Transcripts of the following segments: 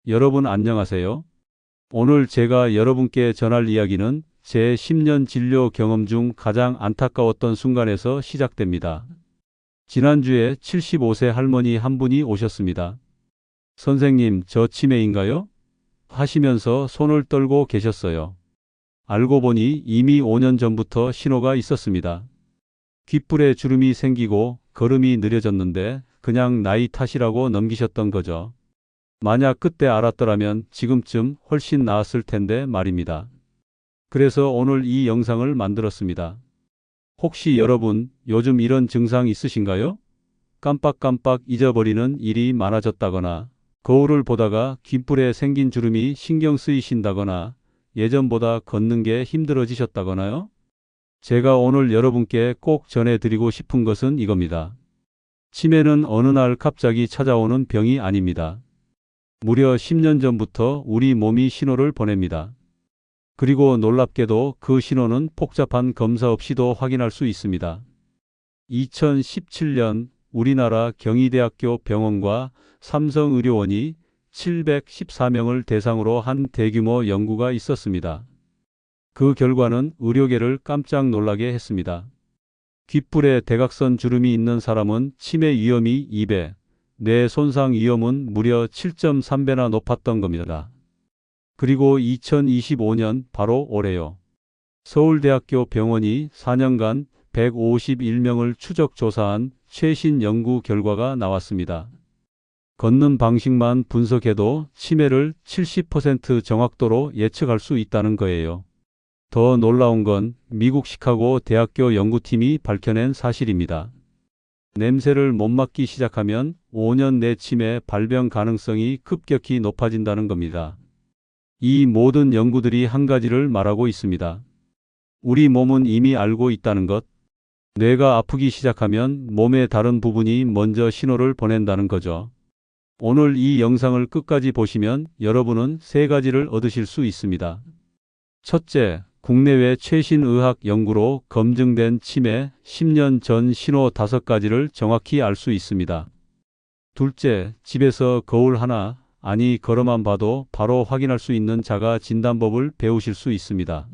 여러분 안녕하세요. 오늘 제가 여러분께 전할 이야기는 제 10년 진료 경험 중 가장 안타까웠던 순간에서 시작됩니다. 지난주에 75세 할머니 한 분이 오셨습니다. 선생님, 저 치매인가요? 하시면서 손을 떨고 계셨어요. 알고 보니 이미 5년 전부터 신호가 있었습니다. 귓불에 주름이 생기고 걸음이 느려졌는데 그냥 나이 탓이라고 넘기셨던 거죠. 만약 그때 알았더라면 지금쯤 훨씬 나았을 텐데 말입니다. 그래서 오늘 이 영상을 만들었습니다. 혹시 여러분 요즘 이런 증상 있으신가요? 깜빡깜빡 잊어버리는 일이 많아졌다거나, 거울을 보다가 귓불에 생긴 주름이 신경 쓰이신다거나, 예전보다 걷는 게 힘들어지셨다거나요? 제가 오늘 여러분께 꼭 전해드리고 싶은 것은 이겁니다. 치매는 어느 날 갑자기 찾아오는 병이 아닙니다. 무려 10년 전부터 우리 몸이 신호를 보냅니다. 그리고 놀랍게도 그 신호는 복잡한 검사 없이도 확인할 수 있습니다. 2017년 우리나라 경희대학교 병원과 삼성의료원이 714명을 대상으로 한 대규모 연구가 있었습니다. 그 결과는 의료계를 깜짝 놀라게 했습니다. 귓불에 대각선 주름이 있는 사람은 치매 위험이 2배, 뇌 손상 위험은 무려 7.3배나 높았던 겁니다. 그리고 2025년 바로 올해요. 서울대학교 병원이 4년간 151명을 추적 조사한 최신 연구 결과가 나왔습니다. 걷는 방식만 분석해도 치매를 70% 정확도로 예측할 수 있다는 거예요. 더 놀라운 건 미국 시카고 대학교 연구팀이 밝혀낸 사실입니다. 냄새를 못 맡기 시작하면 5년 내 치매 발병 가능성이 급격히 높아진다는 겁니다. 이 모든 연구들이 한 가지를 말하고 있습니다. 우리 몸은 이미 알고 있다는 것. 뇌가 아프기 시작하면 몸의 다른 부분이 먼저 신호를 보낸다는 거죠. 오늘 이 영상을 끝까지 보시면 여러분은 세 가지를 얻으실 수 있습니다. 첫째, 국내외 최신 의학 연구로 검증된 치매 10년 전 신호 5가지를 정확히 알 수 있습니다. 둘째, 집에서 거울 하나, 아니 걸어만 봐도 바로 확인할 수 있는 자가 진단법을 배우실 수 있습니다.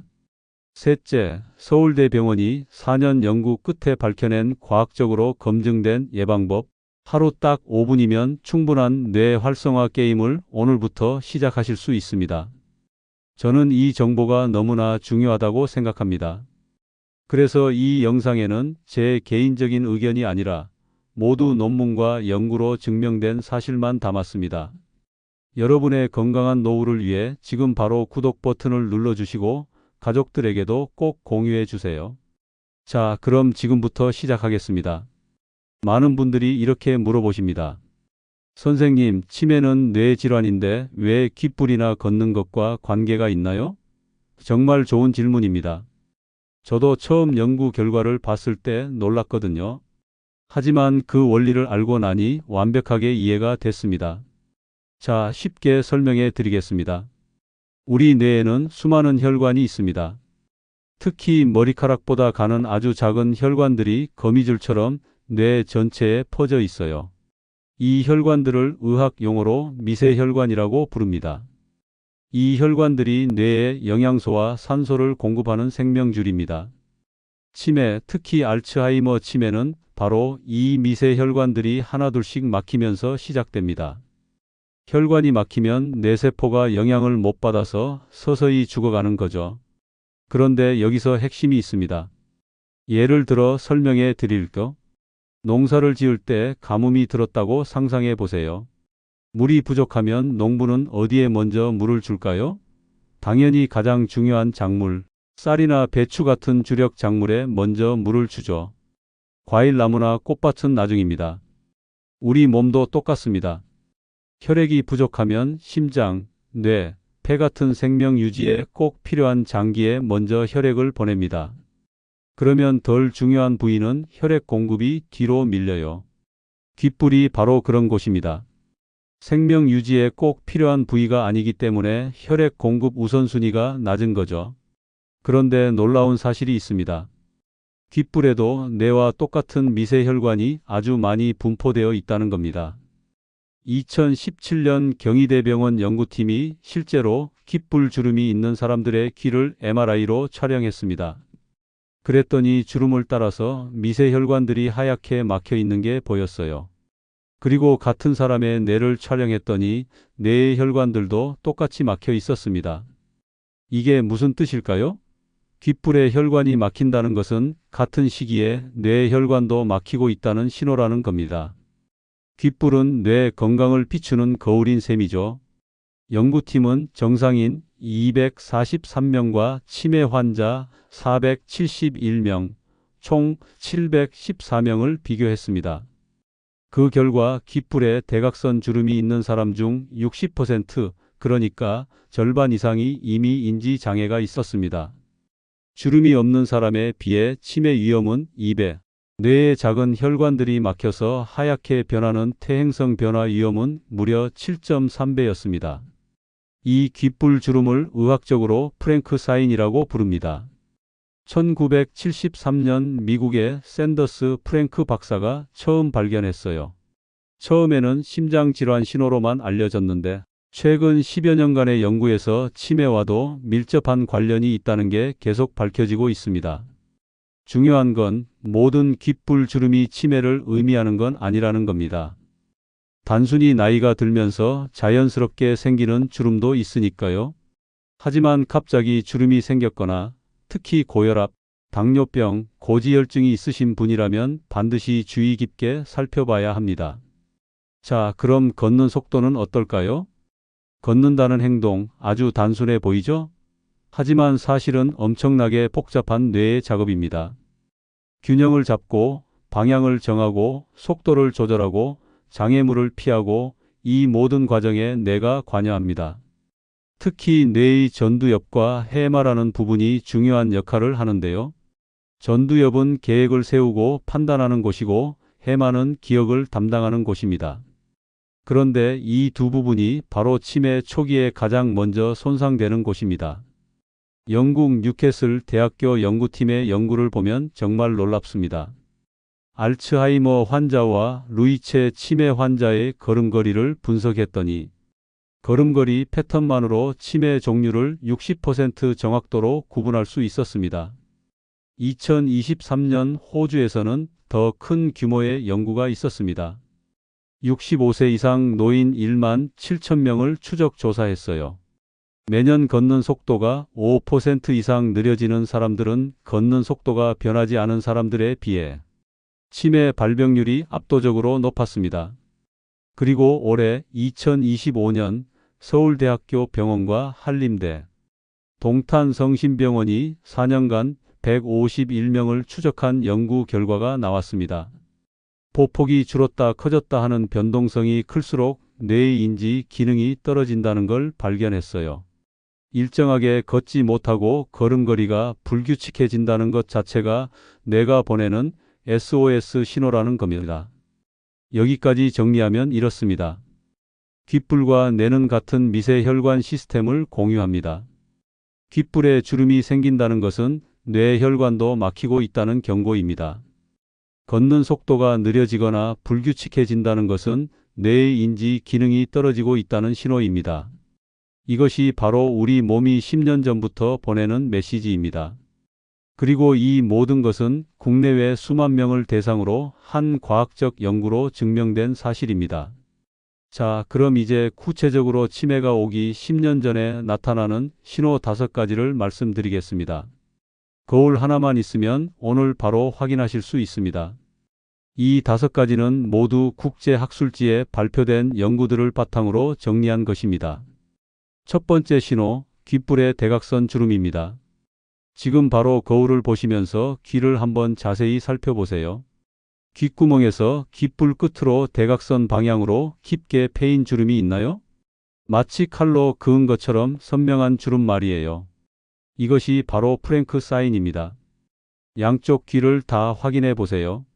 셋째, 서울대병원이 4년 연구 끝에 밝혀낸 과학적으로 검증된 예방법, 하루 딱 5분이면 충분한 뇌 활성화 게임을 오늘부터 시작하실 수 있습니다. 저는 이 정보가 너무나 중요하다고 생각합니다. 그래서 이 영상에는 제 개인적인 의견이 아니라 모두 논문과 연구로 증명된 사실만 담았습니다. 여러분의 건강한 노후를 위해 지금 바로 구독 버튼을 눌러주시고 가족들에게도 꼭 공유해 주세요. 자, 그럼 지금부터 시작하겠습니다. 많은 분들이 이렇게 물어보십니다. 선생님, 치매는 뇌질환인데 왜 귓불이나 걷는 것과 관계가 있나요? 정말 좋은 질문입니다. 저도 처음 연구 결과를 봤을 때 놀랐거든요. 하지만 그 원리를 알고 나니 완벽하게 이해가 됐습니다. 자, 쉽게 설명해 드리겠습니다. 우리 뇌에는 수많은 혈관이 있습니다. 특히 머리카락보다 가는 아주 작은 혈관들이 거미줄처럼 뇌 전체에 퍼져 있어요. 이 혈관들을 의학 용어로 미세혈관이라고 부릅니다. 이 혈관들이 뇌에 영양소와 산소를 공급하는 생명줄입니다. 치매, 특히 알츠하이머 치매는 바로 이 미세혈관들이 하나둘씩 막히면서 시작됩니다. 혈관이 막히면 뇌세포가 영양을 못 받아서 서서히 죽어가는 거죠. 그런데 여기서 핵심이 있습니다. 예를 들어 설명해 드릴게요. 농사를 지을 때 가뭄이 들었다고 상상해 보세요. 물이 부족하면 농부는 어디에 먼저 물을 줄까요? 당연히 가장 중요한 작물, 쌀이나 배추 같은 주력 작물에 먼저 물을 주죠. 과일나무나 꽃밭은 나중입니다. 우리 몸도 똑같습니다. 혈액이 부족하면 심장, 뇌, 폐 같은 생명 유지에 꼭 필요한 장기에 먼저 혈액을 보냅니다. 그러면 덜 중요한 부위는 혈액 공급이 뒤로 밀려요. 귓불이 바로 그런 곳입니다. 생명 유지에 꼭 필요한 부위가 아니기 때문에 혈액 공급 우선순위가 낮은 거죠. 그런데 놀라운 사실이 있습니다. 귓불에도 뇌와 똑같은 미세혈관이 아주 많이 분포되어 있다는 겁니다. 2017년 경희대병원 연구팀이 실제로 귓불 주름이 있는 사람들의 귀를 MRI로 촬영했습니다. 그랬더니 주름을 따라서 미세혈관들이 하얗게 막혀 있는 게 보였어요. 그리고 같은 사람의 뇌를 촬영했더니 뇌의 혈관들도 똑같이 막혀 있었습니다. 이게 무슨 뜻일까요? 귓불에 혈관이 막힌다는 것은 같은 시기에 뇌 혈관도 막히고 있다는 신호라는 겁니다. 귓불은 뇌 건강을 비추는 거울인 셈이죠. 연구팀은 정상인 243명과 치매 환자 471명, 총 714명을 비교했습니다. 그 결과 귓불에 대각선 주름이 있는 사람 중 60%, 그러니까 절반 이상이 이미 인지 장애가 있었습니다. 주름이 없는 사람에 비해 치매 위험은 2배, 뇌의 작은 혈관들이 막혀서 하얗게 변하는 퇴행성 변화 위험은 무려 7.3배였습니다. 이 귓불 주름을 의학적으로 프랭크 사인이라고 부릅니다. 1973년 미국의 샌더스 프랭크 박사가 처음 발견했어요. 처음에는 심장질환 신호로만 알려졌는데 최근 10여 년간의 연구에서 치매와도 밀접한 관련이 있다는 게 계속 밝혀지고 있습니다. 중요한 건 모든 귓불 주름이 치매를 의미하는 건 아니라는 겁니다. 단순히 나이가 들면서 자연스럽게 생기는 주름도 있으니까요. 하지만 갑자기 주름이 생겼거나 특히 고혈압, 당뇨병, 고지혈증이 있으신 분이라면 반드시 주의 깊게 살펴봐야 합니다. 자, 그럼 걷는 속도는 어떨까요? 걷는다는 행동 아주 단순해 보이죠? 하지만 사실은 엄청나게 복잡한 뇌의 작업입니다. 균형을 잡고 방향을 정하고 속도를 조절하고 장애물을 피하고 이 모든 과정에 뇌가 관여합니다. 특히 뇌의 전두엽과 해마라는 부분이 중요한 역할을 하는데요. 전두엽은 계획을 세우고 판단하는 곳이고 해마는 기억을 담당하는 곳입니다. 그런데 이 두 부분이 바로 치매 초기에 가장 먼저 손상되는 곳입니다. 영국 뉴캐슬 대학교 연구팀의 연구를 보면 정말 놀랍습니다. 알츠하이머 환자와 루이체 치매 환자의 걸음걸이를 분석했더니 걸음걸이 패턴만으로 치매 종류를 60% 정확도로 구분할 수 있었습니다. 2023년 호주에서는 더 큰 규모의 연구가 있었습니다. 65세 이상 노인 1만 7천 명을 추적 조사했어요. 매년 걷는 속도가 5% 이상 느려지는 사람들은 걷는 속도가 변하지 않은 사람들에 비해 치매 발병률이 압도적으로 높았습니다. 그리고 올해 2025년 서울대학교 병원과 한림대, 동탄성심병원이 4년간 151명을 추적한 연구 결과가 나왔습니다. 보폭이 줄었다 커졌다 하는 변동성이 클수록 뇌의 인지 기능이 떨어진다는 걸 발견했어요. 일정하게 걷지 못하고 걸음걸이가 불규칙해진다는 것 자체가 뇌가 보내는 SOS 신호라는 겁니다. 여기까지 정리하면 이렇습니다. 귓불과 뇌는 같은 미세혈관 시스템을 공유합니다. 귓불에 주름이 생긴다는 것은 뇌 혈관도 막히고 있다는 경고입니다. 걷는 속도가 느려지거나 불규칙해진다는 것은 뇌의 인지 기능이 떨어지고 있다는 신호입니다. 이것이 바로 우리 몸이 10년 전부터 보내는 메시지입니다. 그리고 이 모든 것은 국내외 수만 명을 대상으로 한 과학적 연구로 증명된 사실입니다. 자, 그럼 이제 구체적으로 치매가 오기 10년 전에 나타나는 신호 5가지를 말씀드리겠습니다. 거울 하나만 있으면 오늘 바로 확인하실 수 있습니다. 이 5가지는 모두 국제학술지에 발표된 연구들을 바탕으로 정리한 것입니다. 첫 번째 신호, 귓불의 대각선 주름입니다. 지금 바로 거울을 보시면서 귀를 한번 자세히 살펴보세요. 귓구멍에서 귓불 끝으로 대각선 방향으로 깊게 패인 주름이 있나요? 마치 칼로 그은 것처럼 선명한 주름 말이에요. 이것이 바로 프랭크 사인입니다. 양쪽 귀를 다 확인해 보세요.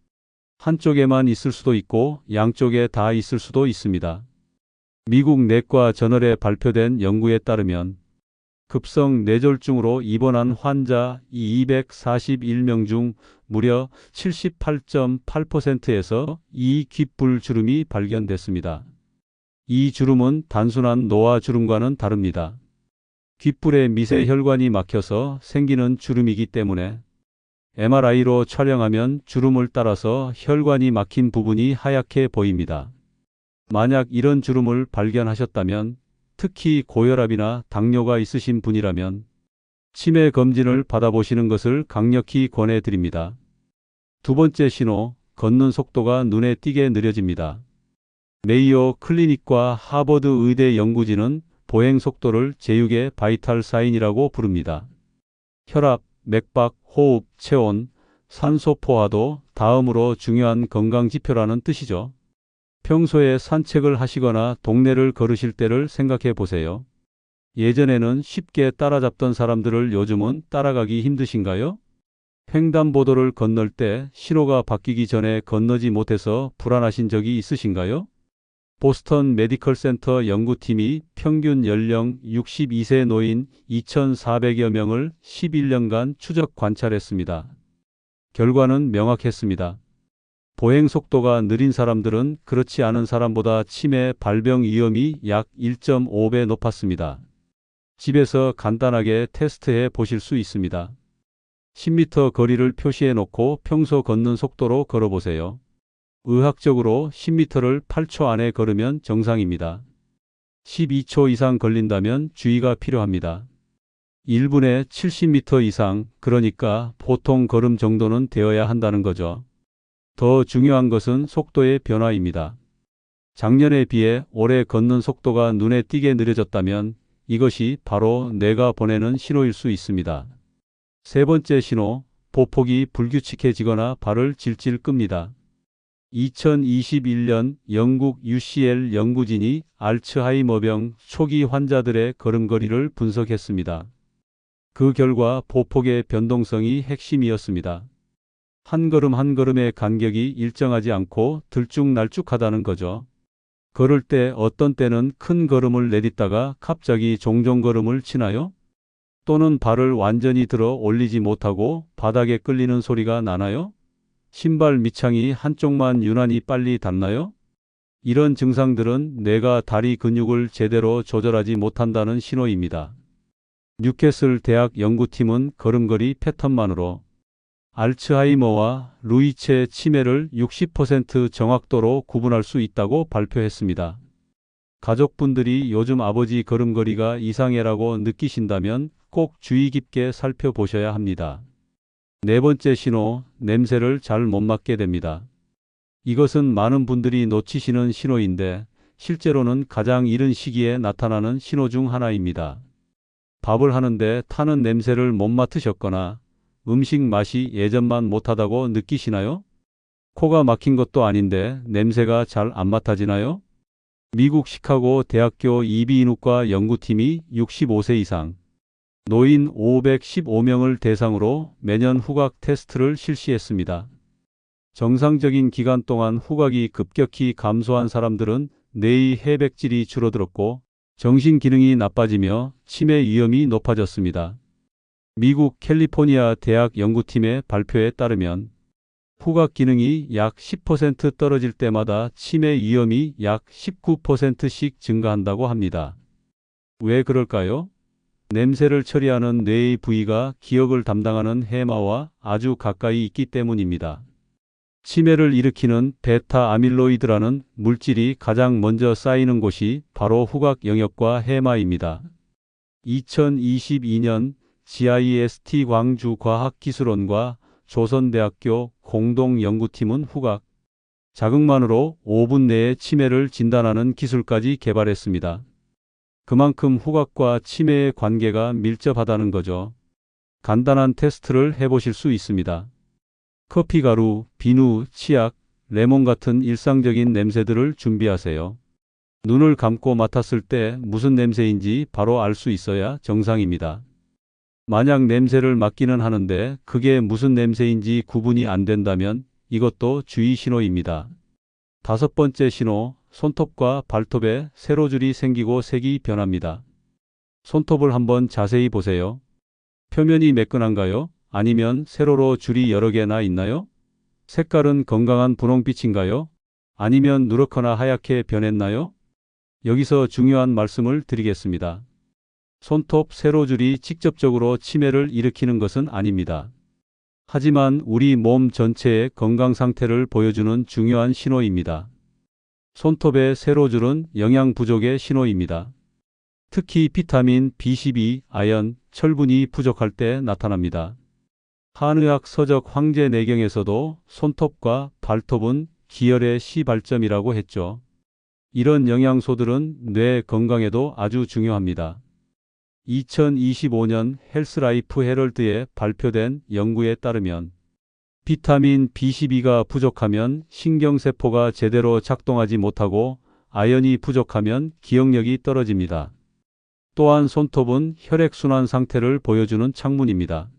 한쪽에만 있을 수도 있고 양쪽에 다 있을 수도 있습니다. 미국 내과 저널에 발표된 연구에 따르면 급성 뇌졸중으로 입원한 환자 241명 중 무려 78.8%에서 이 귓불 주름이 발견됐습니다. 이 주름은 단순한 노화 주름과는 다릅니다. 귓불에 미세 혈관이 막혀서 생기는 주름이기 때문에 MRI로 촬영하면 주름을 따라서 혈관이 막힌 부분이 하얗게 보입니다. 만약 이런 주름을 발견하셨다면, 특히 고혈압이나 당뇨가 있으신 분이라면 치매 검진을 받아보시는 것을 강력히 권해드립니다. 두 번째 신호, 걷는 속도가 눈에 띄게 느려집니다. 메이오 클리닉과 하버드 의대 연구진은 보행 속도를 제6의 바이탈 사인이라고 부릅니다. 혈압, 맥박, 호흡, 체온, 산소 포화도 다음으로 중요한 건강 지표라는 뜻이죠. 평소에 산책을 하시거나 동네를 걸으실 때를 생각해 보세요. 예전에는 쉽게 따라잡던 사람들을 요즘은 따라가기 힘드신가요? 횡단보도를 건널 때 신호가 바뀌기 전에 건너지 못해서 불안하신 적이 있으신가요? 보스턴 메디컬 센터 연구팀이 평균 연령 62세 노인 2,400여 명을 11년간 추적 관찰했습니다. 결과는 명확했습니다. 보행 속도가 느린 사람들은 그렇지 않은 사람보다 치매 발병 위험이 약 1.5배 높았습니다. 집에서 간단하게 테스트해 보실 수 있습니다. 10m 거리를 표시해 놓고 평소 걷는 속도로 걸어보세요. 의학적으로 10m를 8초 안에 걸으면 정상입니다. 12초 이상 걸린다면 주의가 필요합니다. 1분에 70m 이상, 그러니까 보통 걸음 정도는 되어야 한다는 거죠. 더 중요한 것은 속도의 변화입니다. 작년에 비해 올해 걷는 속도가 눈에 띄게 느려졌다면 이것이 바로 뇌가 보내는 신호일 수 있습니다. 세 번째 신호, 보폭이 불규칙해지거나 발을 질질 끕니다. 2021년 영국 UCL 연구진이 알츠하이머병 초기 환자들의 걸음걸이를 분석했습니다. 그 결과 보폭의 변동성이 핵심이었습니다. 한 걸음 한 걸음의 간격이 일정하지 않고 들쭉날쭉하다는 거죠. 걸을 때 어떤 때는 큰 걸음을 내딛다가 갑자기 종종 걸음을 치나요? 또는 발을 완전히 들어 올리지 못하고 바닥에 끌리는 소리가 나나요? 신발 밑창이 한쪽만 유난히 빨리 닿나요? 이런 증상들은 뇌가 다리 근육을 제대로 조절하지 못한다는 신호입니다. 뉴캐슬 대학 연구팀은 걸음걸이 패턴만으로 알츠하이머와 루이체 치매를 60% 정확도로 구분할 수 있다고 발표했습니다. 가족분들이 요즘 아버지 걸음걸이가 이상해라고 느끼신다면 꼭 주의 깊게 살펴보셔야 합니다. 네 번째 신호, 냄새를 잘 못 맡게 됩니다. 이것은 많은 분들이 놓치시는 신호인데 실제로는 가장 이른 시기에 나타나는 신호 중 하나입니다. 밥을 하는데 타는 냄새를 못 맡으셨거나 음식 맛이 예전만 못하다고 느끼시나요? 코가 막힌 것도 아닌데 냄새가 잘 안 맡아지나요? 미국 시카고 대학교 이비인후과 연구팀이 65세 이상 노인 515명을 대상으로 매년 후각 테스트를 실시했습니다. 정상적인 기간 동안 후각이 급격히 감소한 사람들은 뇌의 해백질이 줄어들었고 정신 기능이 나빠지며 치매 위험이 높아졌습니다. 미국 캘리포니아 대학 연구팀의 발표에 따르면 후각 기능이 약 10% 떨어질 때마다 치매 위험이 약 19%씩 증가한다고 합니다. 왜 그럴까요? 냄새를 처리하는 뇌의 부위가 기억을 담당하는 해마와 아주 가까이 있기 때문입니다. 치매를 일으키는 베타 아밀로이드라는 물질이 가장 먼저 쌓이는 곳이 바로 후각 영역과 해마입니다. 2022년 GIST 광주과학기술원과 조선대학교 공동연구팀은 후각 자극만으로 5분 내에 치매를 진단하는 기술까지 개발했습니다. 그만큼 후각과 치매의 관계가 밀접하다는 거죠. 간단한 테스트를 해보실 수 있습니다. 커피가루, 비누, 치약, 레몬 같은 일상적인 냄새들을 준비하세요. 눈을 감고 맡았을 때 무슨 냄새인지 바로 알 수 있어야 정상입니다. 만약 냄새를 맡기는 하는데 그게 무슨 냄새인지 구분이 안 된다면 이것도 주의 신호입니다. 다섯 번째 신호, 손톱과 발톱에 세로줄이 생기고 색이 변합니다. 손톱을 한번 자세히 보세요. 표면이 매끈한가요? 아니면 세로로 줄이 여러 개나 있나요? 색깔은 건강한 분홍빛인가요? 아니면 누렇거나 하얗게 변했나요? 여기서 중요한 말씀을 드리겠습니다. 손톱 세로줄이 직접적으로 치매를 일으키는 것은 아닙니다. 하지만 우리 몸 전체의 건강 상태를 보여주는 중요한 신호입니다. 손톱의 세로줄은 영양 부족의 신호입니다. 특히 비타민 B12, 아연, 철분이 부족할 때 나타납니다. 한의학 서적 황제내경에서도 손톱과 발톱은 기혈의 시발점이라고 했죠. 이런 영양소들은 뇌 건강에도 아주 중요합니다. 2025년 헬스라이프 헤럴드에 발표된 연구에 따르면 비타민 B12가 부족하면 신경세포가 제대로 작동하지 못하고 아연이 부족하면 기억력이 떨어집니다. 또한 손톱은 혈액순환 상태를 보여주는 창문입니다.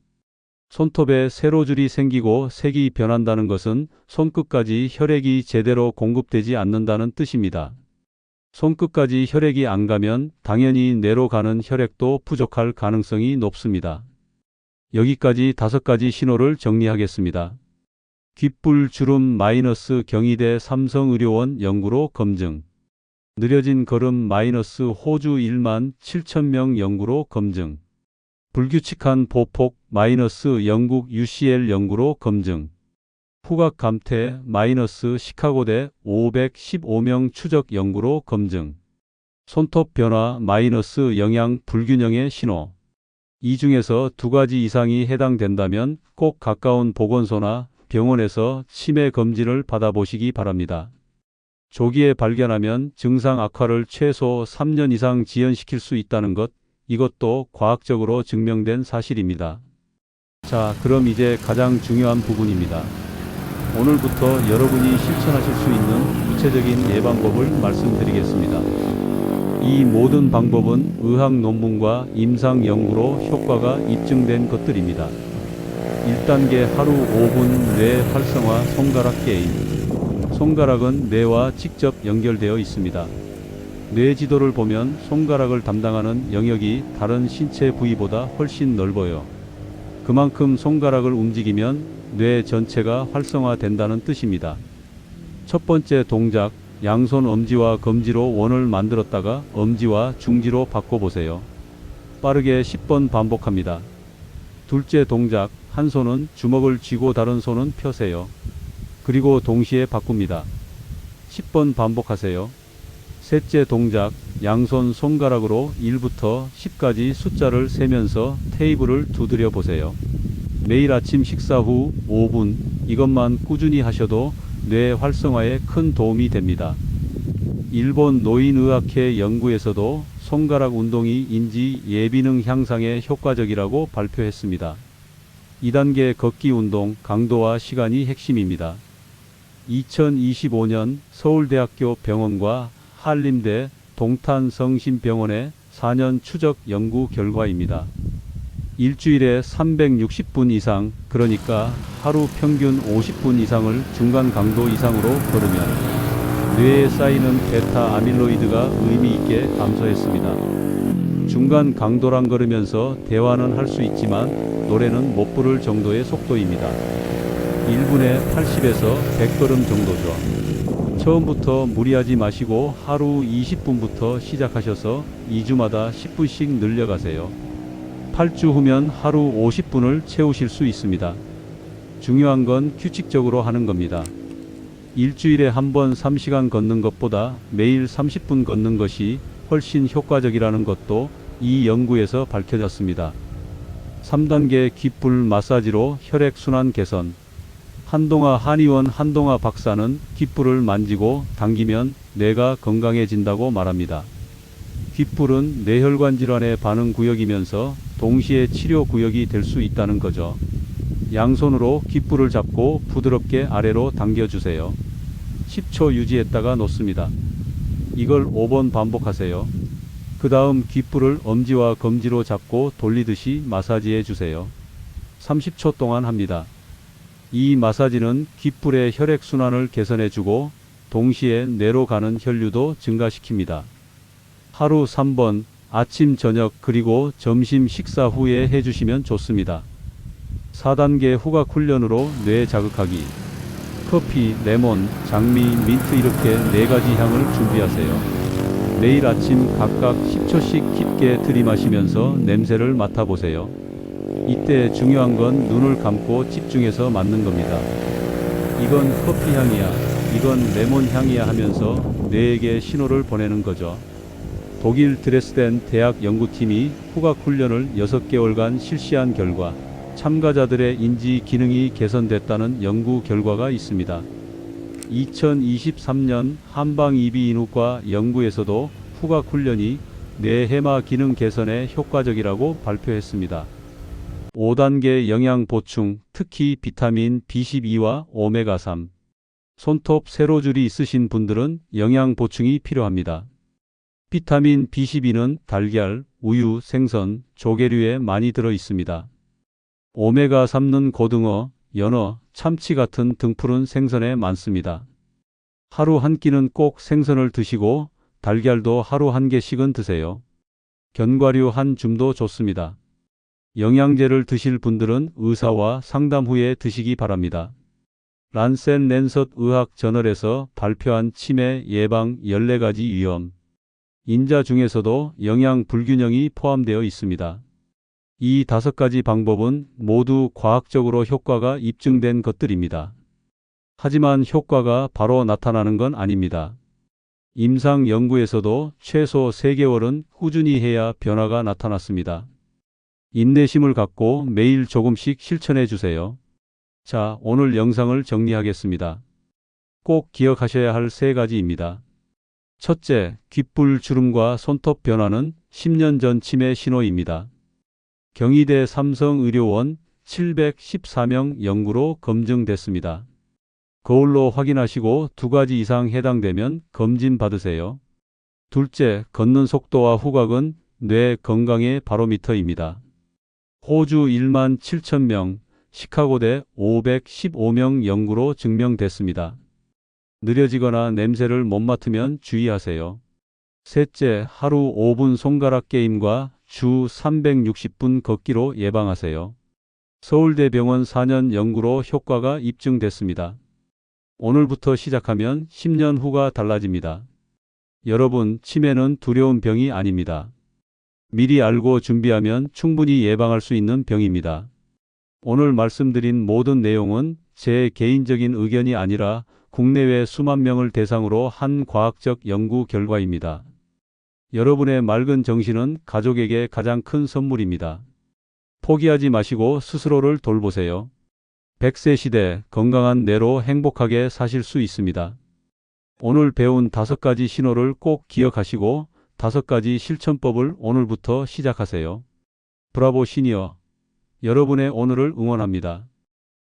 손톱에 세로줄이 생기고 색이 변한다는 것은 손끝까지 혈액이 제대로 공급되지 않는다는 뜻입니다. 손끝까지 혈액이 안 가면 당연히 뇌로 가는 혈액도 부족할 가능성이 높습니다. 여기까지 5가지 신호를 정리하겠습니다. 귓불 주름 마이너스 경희대 삼성의료원 연구로 검증. 느려진 걸음 마이너스 호주 1만 7천명 연구로 검증. 불규칙한 보폭 마이너스 영국 UCL 연구로 검증. 후각 감퇴 마이너스 시카고대 515명 추적 연구로 검증. 손톱 변화 마이너스 영양 불균형의 신호. 이 중에서 2가지 이상이 해당된다면 꼭 가까운 보건소나 병원에서 치매 검진을 받아보시기 바랍니다. 조기에 발견하면 증상 악화를 최소 3년 이상 지연시킬 수 있다는 것, 이것도 과학적으로 증명된 사실입니다. 자, 그럼 이제 가장 중요한 부분입니다. 오늘부터 여러분이 실천하실 수 있는 구체적인 예방법을 말씀드리겠습니다. 이 모든 방법은 의학 논문과 임상 연구로 효과가 입증된 것들입니다. 1단계 하루 5분 뇌 활성화 손가락 게임. 손가락은 뇌와 직접 연결되어 있습니다. 뇌 지도를 보면 손가락을 담당하는 영역이 다른 신체 부위보다 훨씬 넓어요. 그만큼 손가락을 움직이면 뇌 전체가 활성화된다는 뜻입니다. 첫 번째 동작, 양손 엄지와 검지로 원을 만들었다가 엄지와 중지로 바꿔보세요. 빠르게 10번 반복합니다. 둘째 동작, 한 손은 주먹을 쥐고 다른 손은 펴세요. 그리고 동시에 바꿉니다. 10번 반복하세요. 셋째 동작, 양손 손가락으로 1부터 10까지 숫자를 세면서 테이블을 두드려 보세요. 매일 아침 식사 후 5분, 이것만 꾸준히 하셔도 뇌 활성화에 큰 도움이 됩니다. 일본 노인의학회 연구에서도 손가락 운동이 인지 예비능 향상에 효과적이라고 발표했습니다. 2단계 걷기 운동, 강도와 시간이 핵심입니다. 2025년 서울대학교 병원과 한림대 동탄성심병원의 4년 추적 연구 결과입니다. 일주일에 360분 이상, 그러니까 하루 평균 50분 이상을 중간 강도 이상으로 걸으면 뇌에 쌓이는 베타 아밀로이드가 의미 있게 감소했습니다. 중간 강도랑 걸으면서 대화는 할 수 있지만 노래는 못 부를 정도의 속도입니다. 1분에 80에서 100걸음 정도죠. 처음부터 무리하지 마시고 하루 20분부터 시작하셔서 2주마다 10분씩 늘려가세요. 8주 후면 하루 50분을 채우실 수 있습니다. 중요한 건 규칙적으로 하는 겁니다. 일주일에 한 번 3시간 걷는 것보다 매일 30분 걷는 것이 훨씬 효과적이라는 것도 이 연구에서 밝혀졌습니다. 3단계 귓불 마사지로 혈액순환 개선. 한동아 한의원 한동아 박사는 귓불을 만지고 당기면 뇌가 건강해진다고 말합니다. 귓불은 뇌혈관 질환의 반응 구역이면서 동시에 치료 구역이 될 수 있다는 거죠. 양손으로 귓불을 잡고 부드럽게 아래로 당겨주세요. 10초 유지했다가 놓습니다. 이걸 5번 반복하세요. 그 다음 귓불을 엄지와 검지로 잡고 돌리듯이 마사지해 주세요. 30초 동안 합니다. 이 마사지는 귓불의 혈액순환을 개선해주고 동시에 뇌로 가는 혈류도 증가시킵니다. 하루 3번, 아침, 저녁, 그리고 점심 식사 후에 해주시면 좋습니다. 4단계 후각 훈련으로 뇌 자극하기. 커피, 레몬, 장미, 민트 이렇게 4가지 향을 준비하세요. 매일 아침 각각 10초씩 깊게 들이마시면서 냄새를 맡아보세요. 이때 중요한 건 눈을 감고 집중해서 맡는 겁니다. 이건 커피 향이야, 이건 레몬 향이야 하면서 뇌에게 신호를 보내는 거죠. 독일 드레스덴 대학 연구팀이 후각 훈련을 6개월간 실시한 결과 참가자들의 인지 기능이 개선됐다는 연구 결과가 있습니다. 2023년 한방이비인후과 연구에서도 후각 훈련이 뇌 해마 기능 개선에 효과적이라고 발표했습니다. 5단계 영양 보충, 특히 비타민 B12와 오메가3, 손톱 세로줄이 있으신 분들은 영양 보충이 필요합니다. 비타민 B12는 달걀, 우유, 생선, 조개류에 많이 들어 있습니다. 오메가3는 고등어, 연어, 참치 같은 등푸른 생선에 많습니다. 하루 한 끼는 꼭 생선을 드시고 달걀도 하루 한 개씩은 드세요. 견과류 한 줌도 좋습니다. 영양제를 드실 분들은 의사와 상담 후에 드시기 바랍니다. 란센 랜서 의학 저널에서 발표한 치매 예방 14가지 위험, 인자 중에서도 영양 불균형이 포함되어 있습니다. 이 5가지 방법은 모두 과학적으로 효과가 입증된 것들입니다. 하지만 효과가 바로 나타나는 건 아닙니다. 임상 연구에서도 최소 3개월은 꾸준히 해야 변화가 나타났습니다. 인내심을 갖고 매일 조금씩 실천해 주세요. 자, 오늘 영상을 정리하겠습니다. 꼭 기억하셔야 할 3가지입니다. 첫째, 귓불 주름과 손톱 변화는 10년 전 치매 신호입니다. 경희대 삼성의료원 714명 연구로 검증됐습니다. 거울로 확인하시고 2가지 이상 해당되면 검진 받으세요. 둘째, 걷는 속도와 후각은 뇌 건강의 바로미터입니다. 호주 1만 7천명, 시카고대 515명 연구로 증명됐습니다. 느려지거나 냄새를 못 맡으면 주의하세요. 셋째, 하루 5분 손가락 게임과 주 360분 걷기로 예방하세요. 서울대병원 4년 연구로 효과가 입증됐습니다. 오늘부터 시작하면 10년 후가 달라집니다. 여러분, 치매는 두려운 병이 아닙니다. 미리 알고 준비하면 충분히 예방할 수 있는 병입니다. 오늘 말씀드린 모든 내용은 제 개인적인 의견이 아니라 국내외 수만 명을 대상으로 한 과학적 연구 결과입니다. 여러분의 맑은 정신은 가족에게 가장 큰 선물입니다. 포기하지 마시고 스스로를 돌보세요. 100세 시대 건강한 뇌로 행복하게 사실 수 있습니다. 오늘 배운 5가지 신호를 꼭 기억하시고 5가지 실천법을 오늘부터 시작하세요. 브라보 시니어, 여러분의 오늘을 응원합니다.